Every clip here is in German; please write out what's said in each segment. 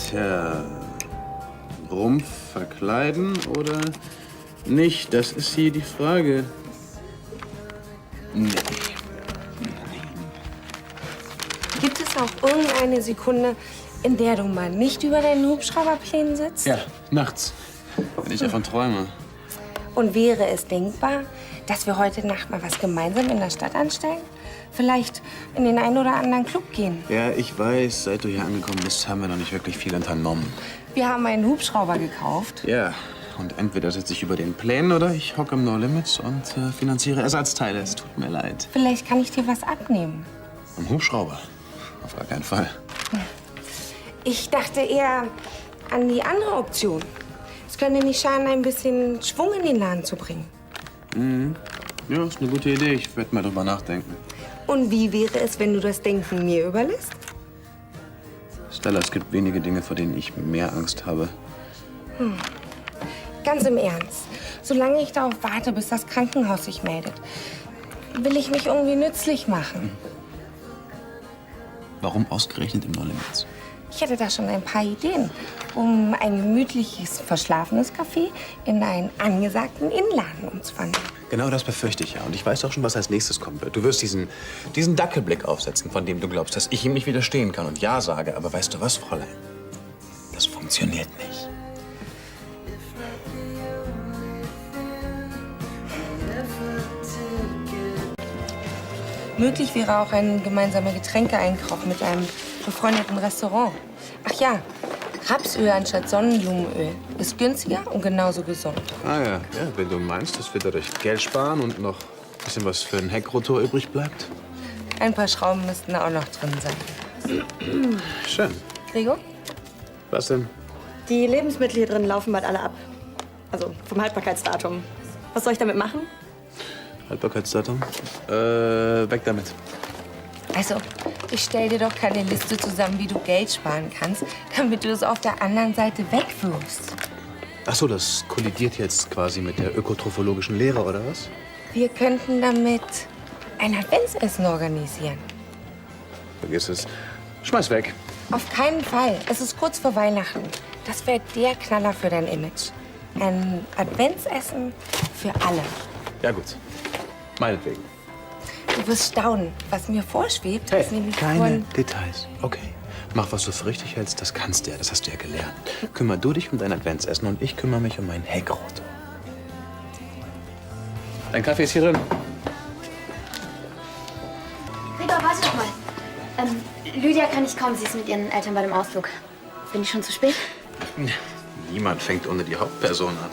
Tja, Rumpf verkleiden oder nicht? Das ist hier die Frage. Nee. Gibt es auch irgendeine Sekunde, in der du mal nicht über deinen Hubschrauberplänen sitzt? Ja, nachts, wenn ich davon träume. Und wäre es denkbar, dass wir heute Nacht mal was gemeinsam in der Stadt anstellen? Vielleicht in den einen oder anderen Club gehen? Ja, ich weiß, seit du hier angekommen bist, haben wir noch nicht wirklich viel unternommen. Wir haben einen Hubschrauber gekauft. Ja, und entweder sitze ich über den Plänen oder ich hocke im No Limits und finanziere Ersatzteile. Es tut mir leid. Vielleicht kann ich dir was abnehmen. Ein Hubschrauber? Auf gar keinen Fall. Ich dachte eher an die andere Option. Es könnte nicht schaden, ein bisschen Schwung in den Laden zu bringen. Ja, ist eine gute Idee. Ich werde mal drüber nachdenken. Und wie wäre es, wenn du das Denken mir überlässt? Stella, es gibt wenige Dinge, vor denen ich mehr Angst habe. Ganz im Ernst. Solange ich darauf warte, bis das Krankenhaus sich meldet, will ich mich irgendwie nützlich machen. Warum ausgerechnet im No Limits? Ich hätte da schon ein paar Ideen, um ein gemütliches, verschlafenes Café in einen angesagten Innenladen umzuwandeln. Genau das befürchte ich ja. Und ich weiß auch schon, was als nächstes kommen wird. Du wirst diesen Dackelblick aufsetzen, von dem du glaubst, dass ich ihm nicht widerstehen kann und Ja sage. Aber weißt du was, Fräulein? Das funktioniert nicht. Möglich wäre auch ein gemeinsamer Getränkeeinkauf mit einem befreundeten Restaurant. Ach ja, Rapsöl anstatt Sonnenblumenöl ist günstiger und genauso gesund. Ah ja, wenn du meinst, dass wir dadurch Geld sparen und noch ein bisschen was für einen Heckrotor übrig bleibt. Ein paar Schrauben müssten auch noch drin sein. Schön. Gregor? Was denn? Die Lebensmittel hier drin laufen bald alle ab. Also vom Haltbarkeitsdatum. Was soll ich damit machen? Haltbarkeitsdatum? Weg damit. Also, ich stell dir doch keine Liste zusammen, wie du Geld sparen kannst, damit du es auf der anderen Seite wegwirfst. Ach so, das kollidiert jetzt quasi mit der ökotrophologischen Lehre, oder was? Wir könnten damit ein Adventsessen organisieren. Vergiss es. Schmeiß weg. Auf keinen Fall. Es ist kurz vor Weihnachten. Das wäre der Knaller für dein Image. Ein Adventsessen für alle. Ja, gut. Meinetwegen. Du wirst staunen. Was mir vorschwebt, Hey, ist nämlich keine Details. Okay. Mach, was du für richtig hältst, das kannst du ja. Das hast du ja gelernt. Kümmer du dich um dein Adventsessen und ich kümmere mich um meinen Heckrotor. Dein Kaffee ist hier drin. Gregor, warte doch mal. Lydia kann nicht kommen. Sie ist mit ihren Eltern bei dem Ausflug. Bin ich schon zu spät? Niemand fängt ohne die Hauptperson an.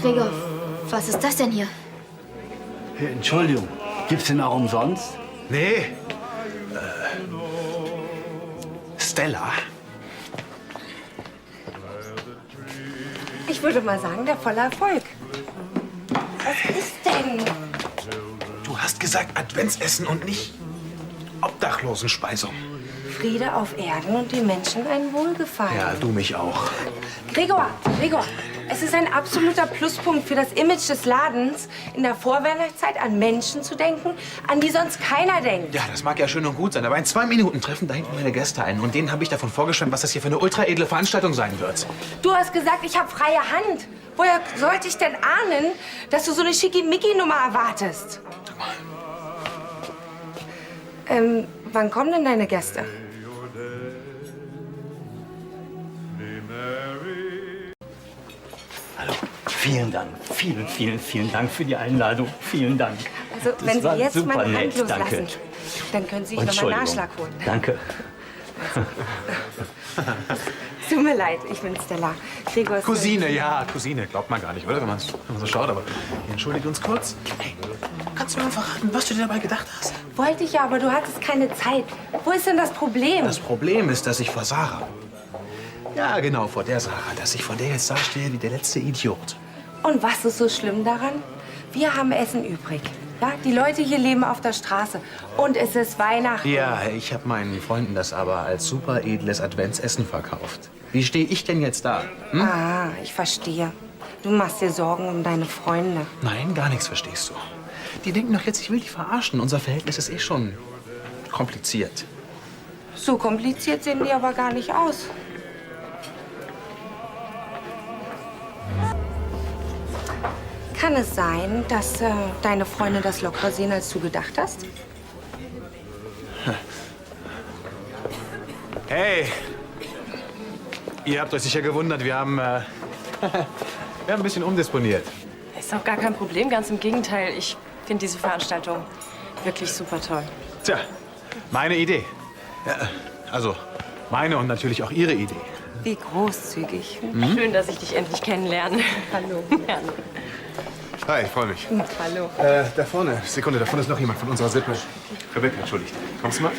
Gregor, was ist das denn hier? Entschuldigung, gibt's den auch umsonst? Nee. Stella? Ich würde mal sagen, der volle Erfolg. Was ist denn? Du hast gesagt Adventsessen und nicht Obdachlosenspeisung. Friede auf Erden und den Menschen ein Wohlgefallen. Ja, du mich auch. Gregor, es ist ein absoluter Pluspunkt für das Image des Ladens, in der Vorweihnachtszeit an Menschen zu denken, an die sonst keiner denkt. Ja, das mag ja schön und gut sein, aber in 2 Minuten treffen da hinten meine Gäste ein. Und denen habe ich davon vorgeschwärmt, was das hier für eine ultra-edle Veranstaltung sein wird. Du hast gesagt, ich habe freie Hand. Woher sollte ich denn ahnen, dass du so eine Schickimicki-Nummer erwartest? Wann kommen denn deine Gäste? Hallo, vielen Dank. Vielen Dank für die Einladung. Vielen Dank. Also, Das wenn Sie war jetzt super meine Hand nett, loslassen, danke. dann können Sie sich noch mal einen Nachschlag holen. Danke. Tut mir leid, ich bin Stella. Gregor ist Cousine, ja, Cousine. Glaubt man gar nicht, oder? Wenn man so schaut, aber entschuldigt uns kurz. Hey, kannst du mir mal verraten, was du dir dabei gedacht hast? Wollte ich ja, aber du hattest keine Zeit. Wo ist denn das Problem? Das Problem ist, dass ich vor Sarah... Ja, genau, vor der Sarah. Dass ich vor der jetzt dastehe wie der letzte Idiot. Und was ist so schlimm daran? Wir haben Essen übrig. Ja, die Leute hier leben auf der Straße. Und es ist Weihnachten. Ja, ich habe meinen Freunden das aber als super edles Adventsessen verkauft. Wie stehe ich denn jetzt da? Hm? Ah, ich verstehe. Du machst dir Sorgen um deine Freunde. Nein, gar nichts verstehst du. Die denken doch jetzt, ich will die verarschen. Unser Verhältnis ist eh schon kompliziert. So kompliziert sehen die aber gar nicht aus. Kann es sein, dass deine Freunde das lockerer sehen, als du gedacht hast? Hey! Ihr habt euch sicher gewundert, wir haben ein bisschen umdisponiert. Ist auch gar kein Problem, ganz im Gegenteil. Ich finde diese Veranstaltung wirklich super toll. Tja, meine Idee. Ja, also, meine und natürlich auch Ihre Idee. Wie großzügig. Schön, dass ich dich endlich kennenlerne. Hallo. Gerne. Hi, ich freue mich. Hallo. Da vorne, Sekunde, da vorne ist noch jemand von unserer Sippe. Rebecca, entschuldigt. Kommst du mal?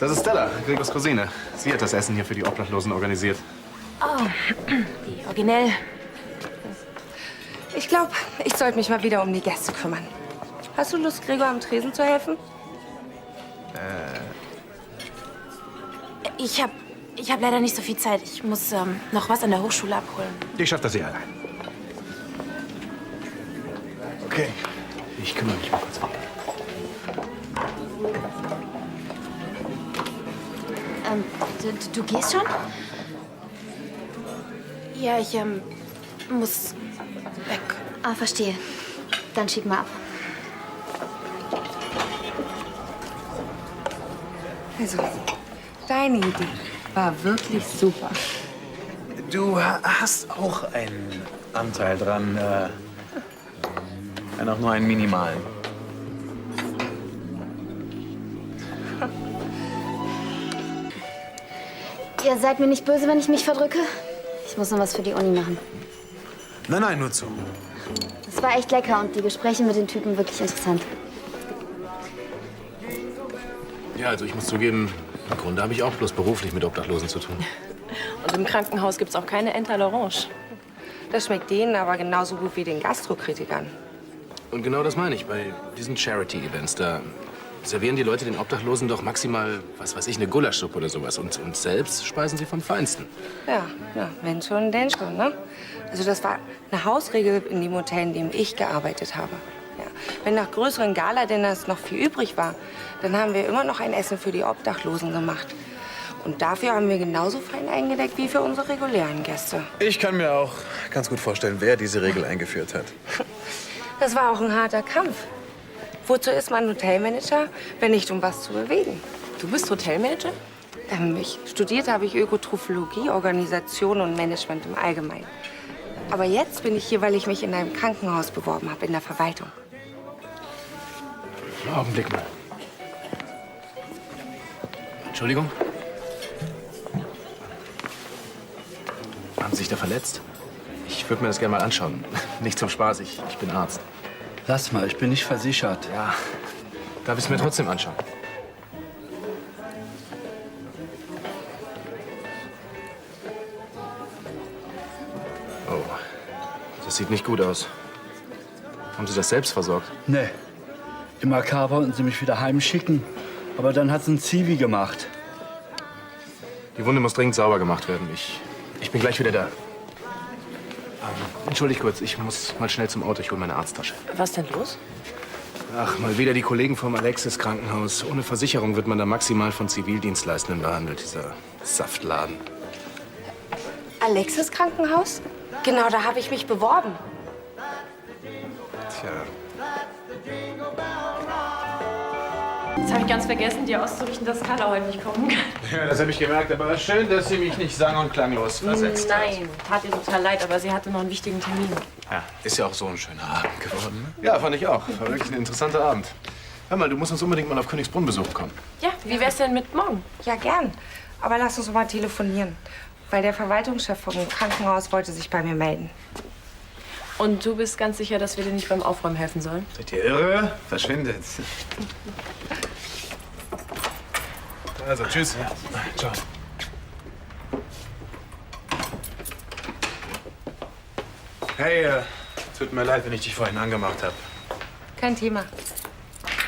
Das ist Stella, Gregors Cousine. Sie hat das Essen hier für die Obdachlosen organisiert. Wie originell. Ich glaube, ich sollte mich mal wieder um die Gäste kümmern. Hast du Lust, Gregor am Tresen zu helfen? Ich hab leider nicht so viel Zeit. Ich muss noch was an der Hochschule abholen. Ich schaff das eh allein. Okay, ich kümmere mich mal kurz um. Du gehst schon? Ja, ich muss weg. Ah, verstehe. Dann schieb mal ab. Also, deine Idee war wirklich super. Du hast auch einen Anteil dran, wenn auch nur einen minimalen. Ihr seid mir nicht böse, wenn ich mich verdrücke? Ich muss noch was für die Uni machen. Nein, nein, nur zu. Es war echt lecker und die Gespräche mit den Typen wirklich interessant. Ja, also ich muss zugeben, im Grunde habe ich auch bloß beruflich mit Obdachlosen zu tun. Und im Krankenhaus gibt's auch keine Ente à l'orange. Das schmeckt denen aber genauso gut wie den Gastrokritikern. Und genau das meine ich. Bei diesen Charity-Events, da servieren die Leute den Obdachlosen doch maximal, was weiß ich, eine Gulaschsuppe oder sowas. Und selbst speisen sie vom Feinsten. Ja, wenn schon, denn schon, ne? Also das war eine Hausregel in dem Hotel, in dem ich gearbeitet habe. Ja. Wenn nach größeren Gala-Dinners noch viel übrig war, dann haben wir immer noch ein Essen für die Obdachlosen gemacht. Und dafür haben wir genauso fein eingedeckt wie für unsere regulären Gäste. Ich kann mir auch ganz gut vorstellen, wer diese Regel eingeführt hat. Das war auch ein harter Kampf. Wozu ist man Hotelmanager, wenn nicht um was zu bewegen? Du bist Hotelmanager? Studiert habe ich Ökotrophologie, Organisation und Management im Allgemeinen. Aber jetzt bin ich hier, weil ich mich in einem Krankenhaus beworben habe, in der Verwaltung. Augenblick mal. Entschuldigung? Haben Sie sich da verletzt? Ich würde mir das gerne mal anschauen. Nicht zum Spaß, ich bin Arzt. Lass mal, ich bin nicht versichert. Ja, darf ich es mir trotzdem anschauen? Oh, das sieht nicht gut aus. Haben Sie das selbst versorgt? Nee. Im AK wollten sie mich wieder heimschicken. Aber dann hat es ein Zivi gemacht. Die Wunde muss dringend sauber gemacht werden. Ich bin gleich wieder da. Entschuldigt kurz, ich muss mal schnell zum Auto. Ich hole meine Arzttasche. Was denn los? Ach, mal wieder die Kollegen vom Alexis-Krankenhaus. Ohne Versicherung wird man da maximal von Zivildienstleistenden behandelt, dieser Saftladen. Alexis Krankenhaus? Genau, da habe ich mich beworben. Tja, Jetzt habe ich ganz vergessen, dir auszurichten, dass Carla heute nicht kommen kann. Ja, das habe ich gemerkt. Aber schön, dass Sie mich nicht sang- und klanglos versetzt hat. Nein, tat ihr total leid, aber sie hatte noch einen wichtigen Termin. Ja, ist ja auch so ein schöner Abend geworden. Ne? ja, fand ich auch. War wirklich ein interessanter Abend. Hör mal, du musst uns unbedingt mal auf Königsbrunn besuchen kommen. Ja, wie wär's denn mit morgen? Ja, gern. Aber lass uns mal telefonieren. Weil der Verwaltungschef vom Krankenhaus wollte sich bei mir melden. Und du bist ganz sicher, dass wir dir nicht beim Aufräumen helfen sollen? Seid ihr irre? Verschwindet. Also, tschüss. Ciao. Hey, tut mir leid, wenn ich dich vorhin angemacht habe. Kein Thema.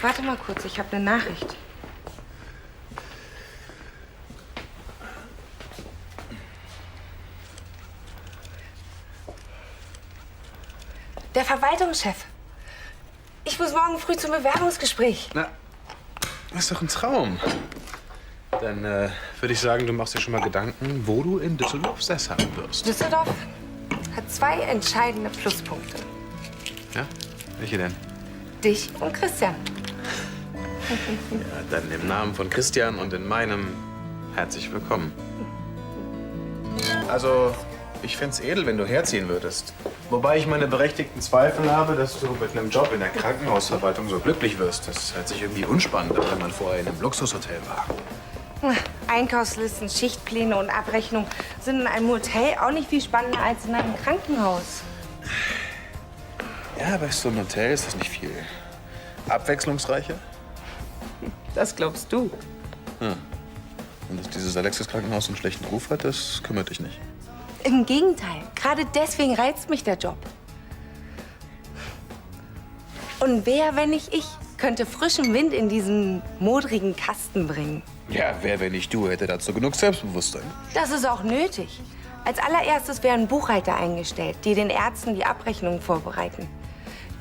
Warte mal kurz, ich habe eine Nachricht. Der Verwaltungschef. ich muss morgen früh zum Bewerbungsgespräch. Na, das ist doch ein Traum. Dann würde ich sagen, du machst dir schon mal Gedanken, wo du in Düsseldorf sesshaft wirst. Düsseldorf hat 2 entscheidende Pluspunkte. Ja? Welche denn? Dich und Christian. Ja, dann im Namen von Christian und in meinem herzlich willkommen. Also, ich find's edel, wenn du herziehen würdest. Wobei ich meine berechtigten Zweifel habe, dass du mit einem Job in der Krankenhausverwaltung so glücklich wirst. Das hört sich irgendwie unspannend an, wenn man vorher in einem Luxushotel war. Einkaufslisten, Schichtpläne und Abrechnung sind in einem Hotel auch nicht viel spannender als in einem Krankenhaus. Ja, bei so einem Hotel ist das nicht viel abwechslungsreicher. Das glaubst du. Und dass dieses Alexis-Krankenhaus einen schlechten Ruf hat, das kümmert dich nicht. Im Gegenteil, gerade deswegen reizt mich der Job. Und wer, wenn nicht ich, könnte frischen Wind in diesen modrigen Kasten bringen? Ja, wer, wenn nicht du, hätte dazu genug Selbstbewusstsein. Das ist auch nötig. Als allererstes werden Buchhalter eingestellt, die den Ärzten die Abrechnungen vorbereiten.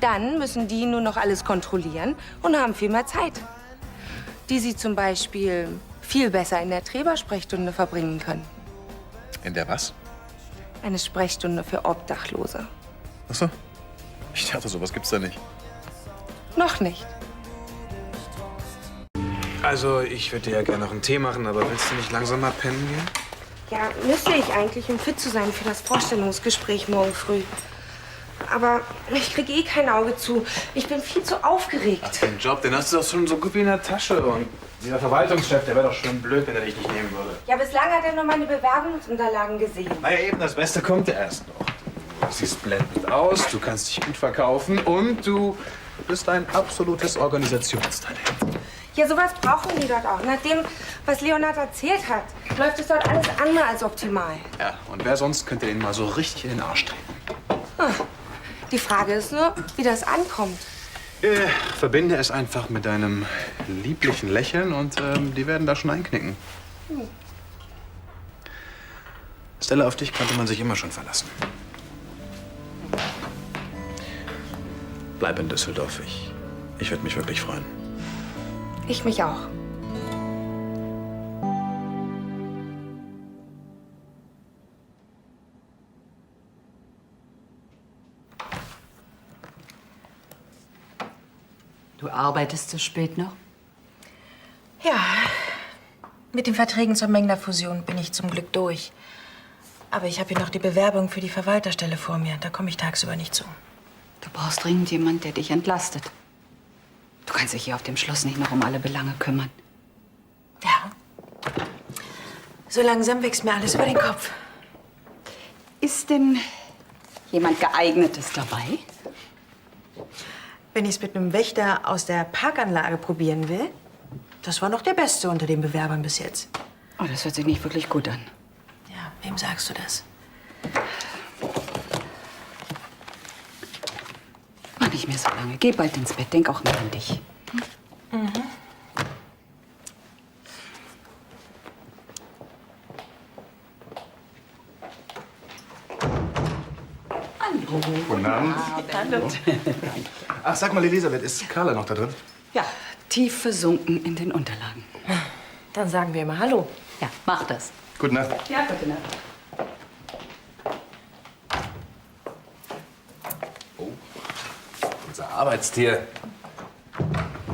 Dann müssen die nur noch alles kontrollieren und haben viel mehr Zeit, die sie zum Beispiel viel besser in der Trägersprechstunde verbringen können. In der was? Eine Sprechstunde für Obdachlose. Ach so. Ich dachte, sowas gibt's da nicht. Noch nicht. Also, ich würde dir ja gerne noch einen Tee machen, aber willst du nicht langsam mal pennen gehen? Ja, müsste ich eigentlich, um fit zu sein für das Vorstellungsgespräch morgen früh. Aber ich kriege eh kein Auge zu. Ich bin viel zu aufgeregt. Den Job, den hast du doch schon so gut wie in der Tasche. Und dieser Verwaltungschef, der wäre doch schon blöd, wenn er dich nicht nehmen würde. Ja, bislang hat er nur meine Bewerbungsunterlagen gesehen. Naja, eben, das Beste kommt ja erst noch. Du siehst blendend aus, du kannst dich gut verkaufen und du bist ein absolutes Organisationstalent. Ja, sowas brauchen die dort auch. Nach dem, was Leonhard erzählt hat, läuft es dort alles andere als optimal. Ja, und wer sonst könnte den mal so richtig in den Arsch treten? Die Frage ist nur, wie das ankommt. Verbinde es einfach mit deinem lieblichen Lächeln und die werden da schon einknicken. Stella, auf dich konnte man sich immer schon verlassen. Bleib in Düsseldorf. Ich würde mich wirklich freuen. Ich mich auch. Du arbeitest so spät noch? Ja, mit den Verträgen zur Mengler-Fusion bin ich zum Glück durch. Aber ich habe hier noch die Bewerbung für die Verwalterstelle vor mir. Da komme ich tagsüber nicht zu. Du brauchst dringend jemanden, der dich entlastet. Du kannst dich hier auf dem Schloss nicht noch um alle Belange kümmern. Ja. So langsam wächst mir alles über den Kopf. Ist denn jemand Geeignetes dabei? Wenn ich es mit einem Wächter aus der Parkanlage probieren will, das war noch der Beste unter den Bewerbern bis jetzt. Oh, das hört sich nicht wirklich gut an. Ja, wem sagst du das? Mach nicht mehr so lange. Geh bald ins Bett. Denk auch mehr an dich. Hallo. Guten Abend. Hallo. Ach, sag mal, Elisabeth, ist Carla noch da drin? Ja, tief versunken in den Unterlagen. Dann sagen wir immer Hallo. Ja, mach das. Gute Nacht. Ja, gute Nacht. Unser Arbeitstier.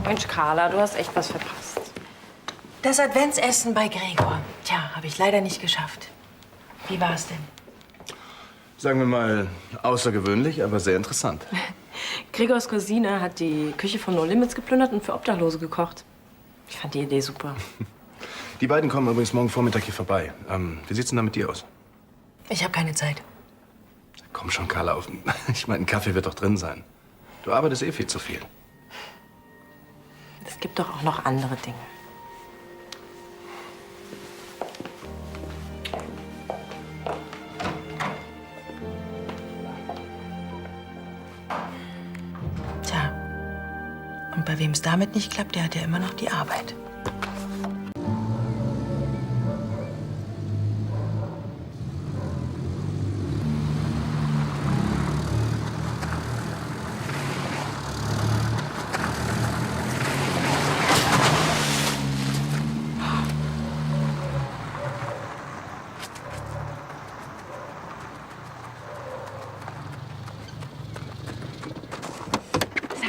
Mensch, Carla, du hast echt was verpasst. Das Adventsessen bei Gregor. Tja, habe ich leider nicht geschafft. Wie war es denn? Sagen wir mal, außergewöhnlich, aber sehr interessant. Gregors Cousine hat die Küche von No Limits geplündert und für Obdachlose gekocht. Ich fand die Idee super. Die beiden kommen übrigens morgen Vormittag hier vorbei. Wie sieht's denn da mit dir aus? Ich habe keine Zeit. Komm schon, Carla, auf. Ich meine, ein Kaffee wird doch drin sein. Du arbeitest eh viel zu viel. Es gibt doch auch noch andere Dinge. Tja, und bei wem es damit nicht klappt, der hat ja immer noch die Arbeit.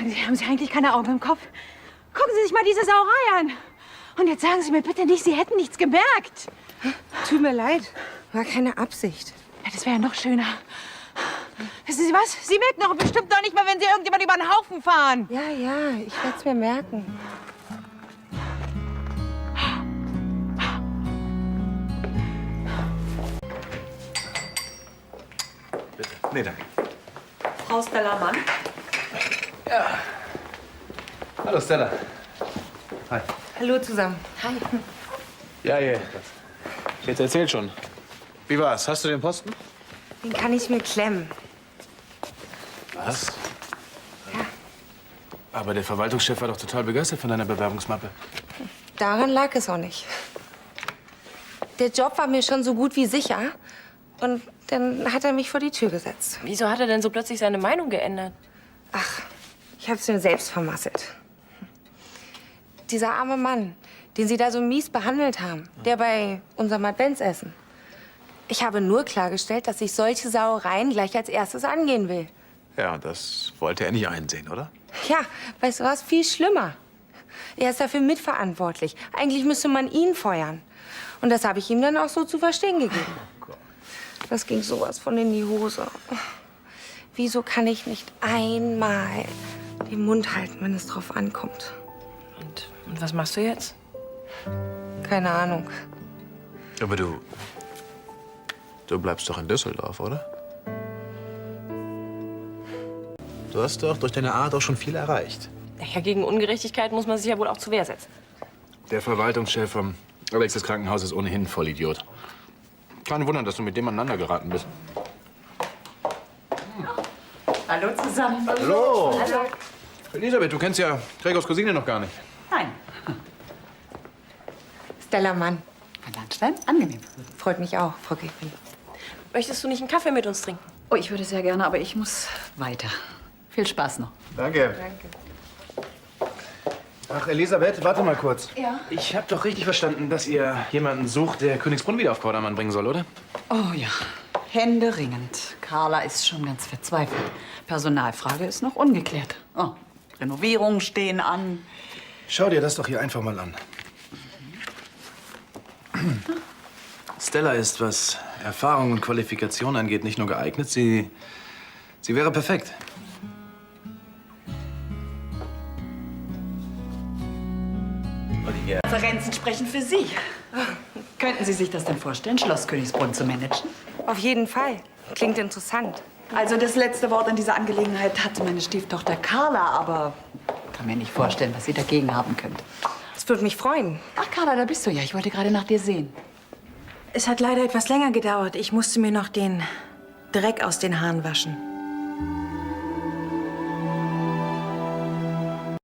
Haben Sie eigentlich keine Augen im Kopf? Gucken Sie sich mal diese Sauerei an. Und jetzt sagen Sie mir bitte nicht, Sie hätten nichts gemerkt. Tut mir leid. War keine Absicht. Ja, das wäre ja noch schöner. Wissen Sie was? Sie merken doch bestimmt doch nicht mehr, wenn Sie irgendjemand über den Haufen fahren. Ja, ja, ich werde es mir merken. Bitte. Nee, danke. Frau Stella Mann? Ja. Hallo, Stella. Hi. Hallo zusammen. Hi. Ja, ja. Jetzt erzähl schon. Wie war's? Hast du den Posten? Den kann ich mir klemmen. Was? Ja. Aber der Verwaltungschef war doch total begeistert von deiner Bewerbungsmappe. Daran lag es auch nicht. Der Job war mir schon so gut wie sicher. Und dann hat er mich vor die Tür gesetzt. Wieso hat er denn so plötzlich seine Meinung geändert? Ach, ich hab's mir selbst vermasselt. Dieser arme Mann, den Sie da so mies behandelt haben, der bei unserem Adventsessen. Ich habe nur klargestellt, dass ich solche Sauereien gleich als erstes angehen will. Ja, und das wollte er nicht einsehen, oder? Ja, weißt du was? Viel schlimmer. Er ist dafür mitverantwortlich. Eigentlich müsste man ihn feuern. Und das habe ich ihm dann auch so zu verstehen gegeben. Das ging sowas von in die Hose. Wieso kann ich nicht einmal den Mund halten, wenn es drauf ankommt? Und was machst du jetzt? Keine Ahnung. Aber du bleibst doch in Düsseldorf, oder? Du hast doch durch deine Art auch schon viel erreicht. Ja, gegen Ungerechtigkeit muss man sich ja wohl auch zur Wehr setzen. Der Verwaltungschef vom Alexis Krankenhaus ist ohnehin ein Vollidiot. Kein Wunder, dass du mit dem aneinander geraten bist. Hallo zusammen. Hallo. Hallo. Elisabeth, du kennst ja Gregors Cousine noch gar nicht. Nein. Stella Mann. Herr Landstein, angenehm. Freut mich auch, Frau Gräfin. Möchtest du nicht einen Kaffee mit uns trinken? Oh, ich würde sehr gerne, aber ich muss weiter. Viel Spaß noch. Danke. Danke. Ach, Elisabeth, warte mal kurz. Ja? Ich habe doch richtig verstanden, dass ihr jemanden sucht, der Königsbrunn wieder auf Vordermann bringen soll, oder? Oh ja, händeringend. Carla ist schon ganz verzweifelt. Personalfrage ist noch ungeklärt. Oh, Renovierungen stehen an. Schau dir das doch hier einfach mal an. Stella ist, was Erfahrung und Qualifikation angeht, nicht nur geeignet, sie wäre perfekt. Referenzen sprechen für Sie. Könnten Sie sich das denn vorstellen, Schloss Königsbrunn zu managen? Auf jeden Fall. Klingt interessant. Also das letzte Wort in dieser Angelegenheit hatte meine Stieftochter Carla, aber kann mir nicht vorstellen, was sie dagegen haben könnte. Das würde mich freuen. Ach, Carla, da bist du ja. Ich wollte gerade nach dir sehen. Es hat leider etwas länger gedauert. Ich musste mir noch den Dreck aus den Haaren waschen.